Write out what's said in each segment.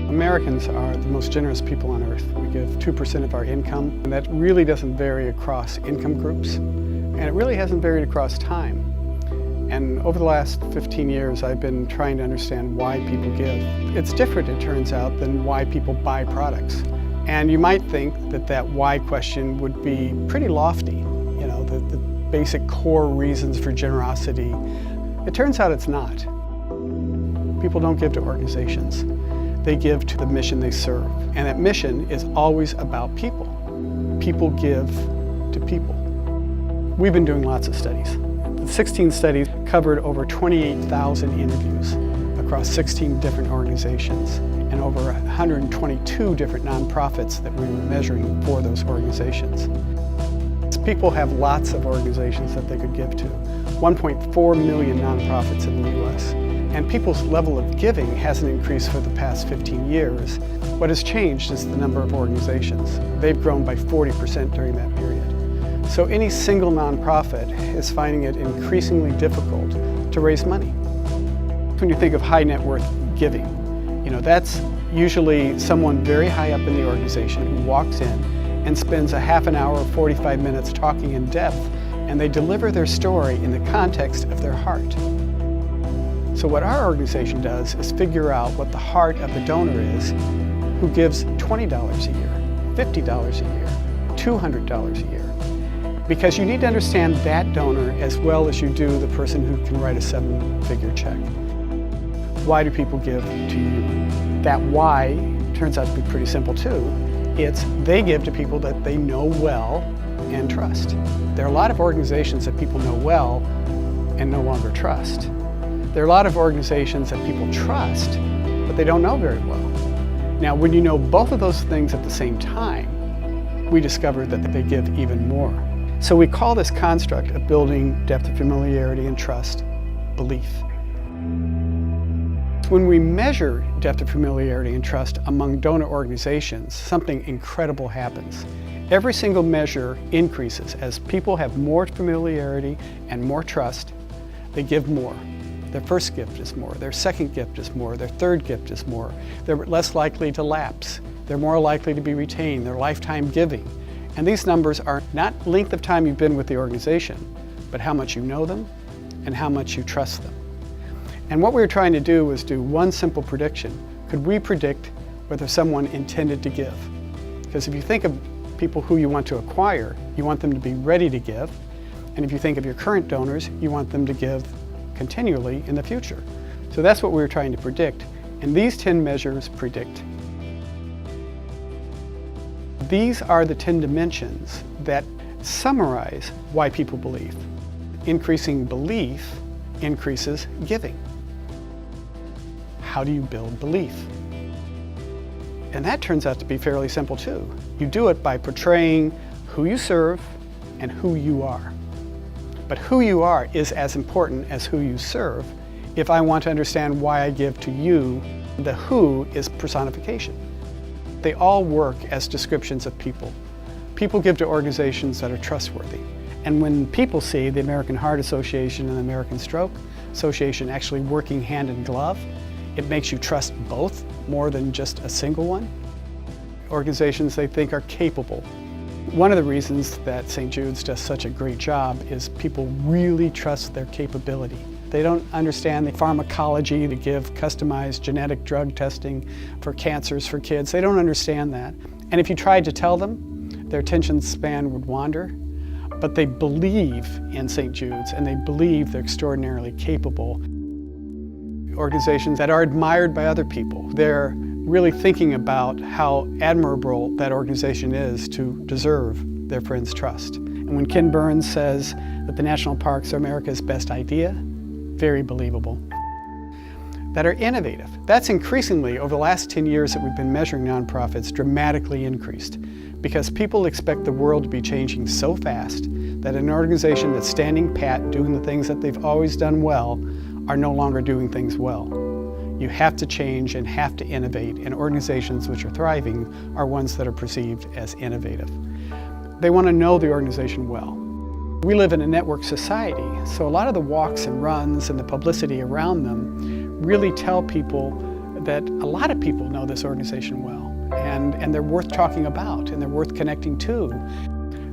Americans are the most generous people on earth. We give 2% of our income, and that really doesn't vary across income groups, and it really hasn't varied across time. And over the last 15 years, I've been trying to understand why people give. It's different, it turns out, than why people buy products. And you might think that that why question would be pretty lofty, you know, the basic core reasons for generosity. It turns out it's not. People don't give to organizations. They give to the mission they serve. And that mission is always about people. People give to people. We've been doing lots of studies. The 16 studies covered over 28,000 interviews across 16 different organizations and over 122 different nonprofits that we were measuring for those organizations. People have lots of organizations that they could give to. 1.4 million nonprofits in the U.S. And people's level of giving hasn't increased for the past 15 years. What has changed is the number of organizations. They've grown by 40% during that period. So any single nonprofit is finding it increasingly difficult to raise money. When you think of high net worth giving, you know, that's usually someone very high up in the organization who walks in and spends a half an hour or 45 minutes talking in depth, and they deliver their story in the context of their heart. So what our organization does is figure out what the heart of the donor is who gives $20 a year, $50 a year, $200 a year. Because you need to understand that donor as well as you do the person who can write a 7-figure check. Why do people give to you? That why turns out to be pretty simple too. It's they give to people that they know well and trust. There are a lot of organizations that people know well and no longer trust. There are a lot of organizations that people trust, but they don't know very well. Now, when you know both of those things at the same time, we discovered that they give even more. So we call this construct of building depth of familiarity and trust belief. When we measure depth of familiarity and trust among donor organizations, something incredible happens. Every single measure increases. As people have more familiarity and more trust, they give more. Their first gift is more, their second gift is more, their third gift is more. They're less likely to lapse. They're more likely to be retained, their lifetime giving. And these numbers are not length of time you've been with the organization, but how much you know them and how much you trust them. And what we were trying to do was do one simple prediction. Could we predict whether someone intended to give? Because if you think of people who you want to acquire, you want them to be ready to give. And if you think of your current donors, you want them to give continually in the future. So that's what we were trying to predict. And these 10 measures predict. These are the 10 dimensions that summarize why people believe. Increasing belief increases giving. How do you build belief? And that turns out to be fairly simple too. You do it by portraying who you serve and who you are. But who you are is as important as who you serve. If I want to understand why I give to you, the who is personification. They all work as descriptions of people. People give to organizations that are trustworthy. And when people see the American Heart Association and the American Stroke Association actually working hand in glove, it makes you trust both more than just a single one. Organizations they think are capable. One of the reasons that St. Jude's does such a great job is people really trust their capability. They don't understand the pharmacology to give customized genetic drug testing for cancers for kids. They don't understand that. And if you tried to tell them, their attention span would wander. But they believe in St. Jude's and they believe they're extraordinarily capable. Organizations that are admired by other people. They're really thinking about how admirable that organization is to deserve their friends' trust. And when Ken Burns says that the national parks are America's best idea, very believable. That are innovative. That's increasingly, over the last 10 years that we've been measuring nonprofits, dramatically increased. Because people expect the world to be changing so fast that an organization that's standing pat, doing the things that they've always done well, are no longer doing things well. You have to change and have to innovate, and organizations which are thriving are ones that are perceived as innovative. They want to know the organization well. We live in a network society, so a lot of the walks and runs and the publicity around them really tell people that a lot of people know this organization well, and they're worth talking about, and they're worth connecting to.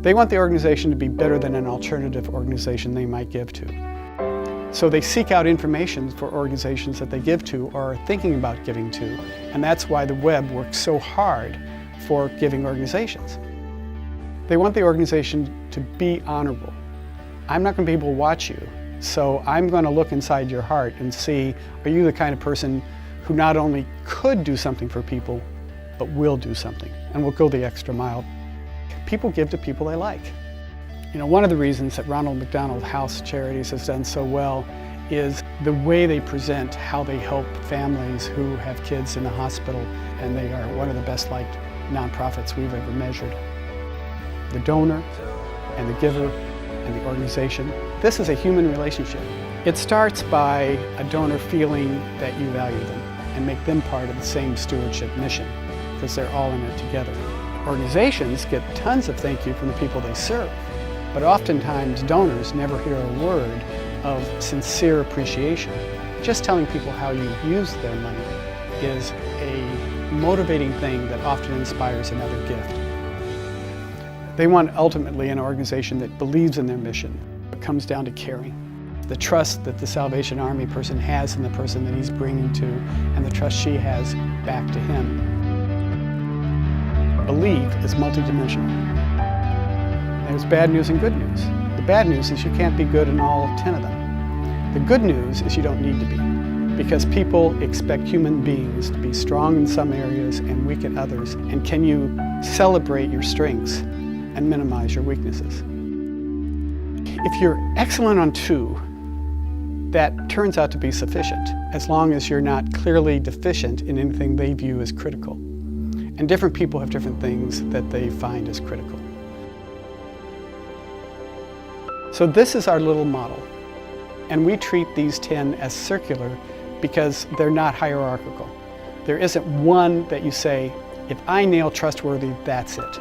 They want the organization to be better than an alternative organization they might give to. So they seek out information for organizations that they give to or are thinking about giving to, and that's why the web works so hard for giving organizations. They want the organization to be honorable. I'm not going to be able to watch you, so I'm going to look inside your heart and see, are you the kind of person who not only could do something for people, but will do something, and will go the extra mile. People give to people they like. You know, one of the reasons that Ronald McDonald House Charities has done so well is the way they present how they help families who have kids in the hospital, and they are one of the best liked nonprofits we've ever measured. The donor and the giver and the organization. This is a human relationship. It starts by a donor feeling that you value them and make them part of the same stewardship mission, because they're all in it together. Organizations get tons of thank you from the people they serve, but oftentimes donors never hear a word of sincere appreciation. Just telling people how you use their money is a motivating thing that often inspires another gift. They want ultimately an organization that believes in their mission. It comes down to caring. The trust that the Salvation Army person has in the person that he's bringing to, and the trust she has back to him. Belief is multidimensional. There's bad news and good news. The bad news is you can't be good in all 10 of them. The good news is you don't need to be, because people expect human beings to be strong in some areas and weak in others. And can you celebrate your strengths and minimize your weaknesses? If you're excellent on 2, that turns out to be sufficient, as long as you're not clearly deficient in anything they view as critical. And different people have different things that they find as critical. So this is our little model, and we treat these 10 as circular because they're not hierarchical. There isn't one that you say, if I nail trustworthy, that's it.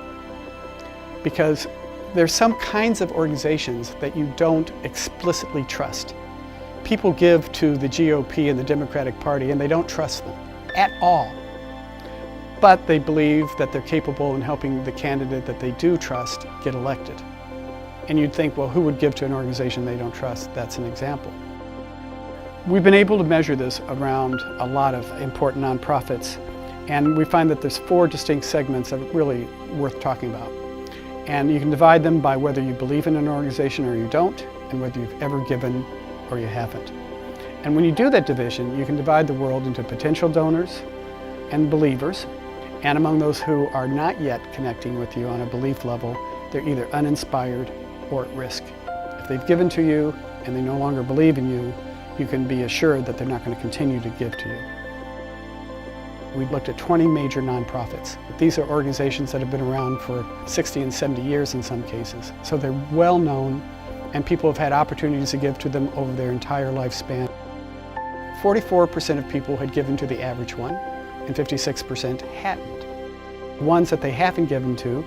Because there's some kinds of organizations that you don't explicitly trust. People give to the GOP and the Democratic Party and they don't trust them at all. But they believe that they're capable in helping the candidate that they do trust get elected. And you'd think, well, who would give to an organization they don't trust? That's an example. We've been able to measure this around a lot of important nonprofits, and we find that there's 4 distinct segments that are really worth talking about. And you can divide them by whether you believe in an organization or you don't, and whether you've ever given or you haven't. And when you do that division, you can divide the world into potential donors and believers. And among those who are not yet connecting with you on a belief level, they're either uninspired or at risk. If they've given to you and they no longer believe in you, you can be assured that they're not going to continue to give to you. We've looked at 20 major nonprofits. These are organizations that have been around for 60 and 70 years in some cases. So they're well known, and people have had opportunities to give to them over their entire lifespan. 44% of people had given to the average one, and 56% hadn't. Ones that they haven't given to,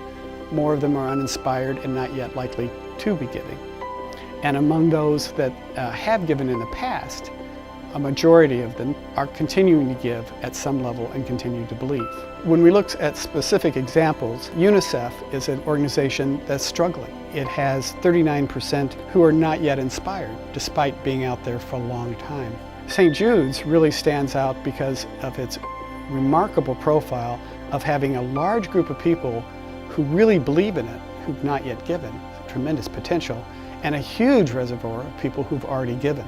more of them are uninspired and not yet likely to be giving. And among those that have given in the past, a majority of them are continuing to give at some level and continue to believe. When we look at specific examples, UNICEF is an organization that's struggling. It has 39% who are not yet inspired, despite being out there for a long time. St. Jude's really stands out because of its remarkable profile of having a large group of people who really believe in it, who've not yet given, tremendous potential, and a huge reservoir of people who've already given.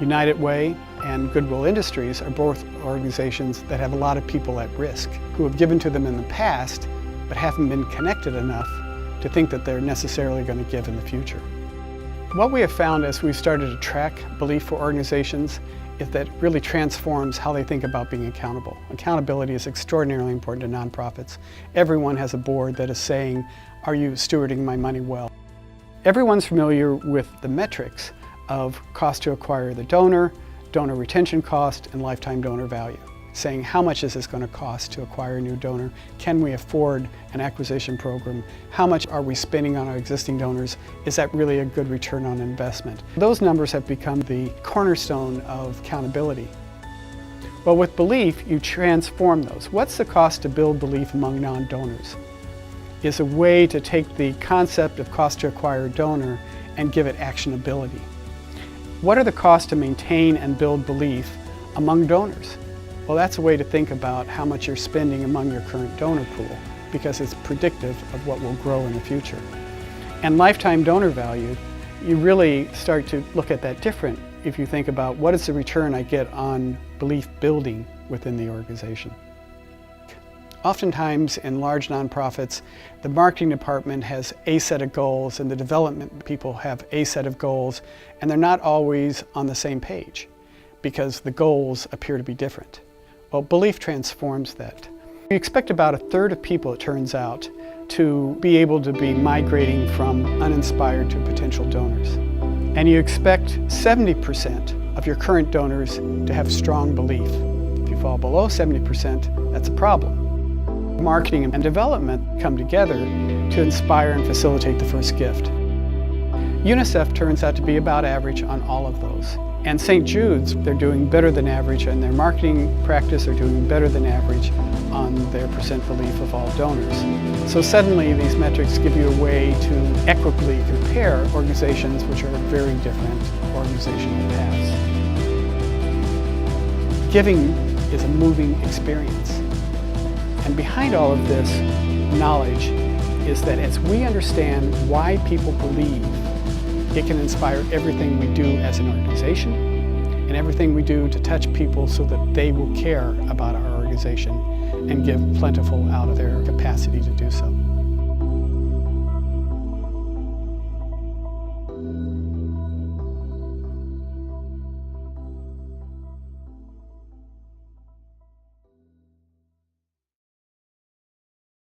United Way and Goodwill Industries are both organizations that have a lot of people at risk who have given to them in the past but haven't been connected enough to think that they're necessarily going to give in the future. What we have found as we've started to track belief for organizations is that it really transforms how they think about being accountable. Accountability is extraordinarily important to nonprofits. Everyone has a board that is saying, are you stewarding my money well? Everyone's familiar with the metrics of cost to acquire the donor, donor retention cost, and lifetime donor value, saying how much is this going to cost to acquire a new donor? Can we afford an acquisition program? How much are we spending on our existing donors? Is that really a good return on investment? Those numbers have become the cornerstone of accountability. Well, with belief, you transform those. What's the cost to build belief among non-donors? Is a way to take the concept of cost to acquire a donor and give it actionability. What are the costs to maintain and build belief among donors? Well, that's a way to think about how much you're spending among your current donor pool, because it's predictive of what will grow in the future. And lifetime donor value, you really start to look at that different if you think about what is the return I get on belief building within the organization. Oftentimes in large nonprofits, the marketing department has a set of goals and the development people have a set of goals, and they're not always on the same page because the goals appear to be different. Well, belief transforms that. We expect about a third of people, it turns out, to be able to be migrating from uninspired to potential donors. And you expect 70% of your current donors to have strong belief. If you fall below 70%, that's a problem. Marketing and development come together to inspire and facilitate the first gift. UNICEF turns out to be about average on all of those. And St. Jude's, they're doing better than average in their marketing practice, they're doing better than average on their percent belief of all donors. So suddenly these metrics give you a way to equitably compare organizations which are very different organizational paths. Giving is a moving experience. And behind all of this knowledge is that as we understand why people believe, it can inspire everything we do as an organization and everything we do to touch people so that they will care about our organization and give plentiful out of their capacity to do so.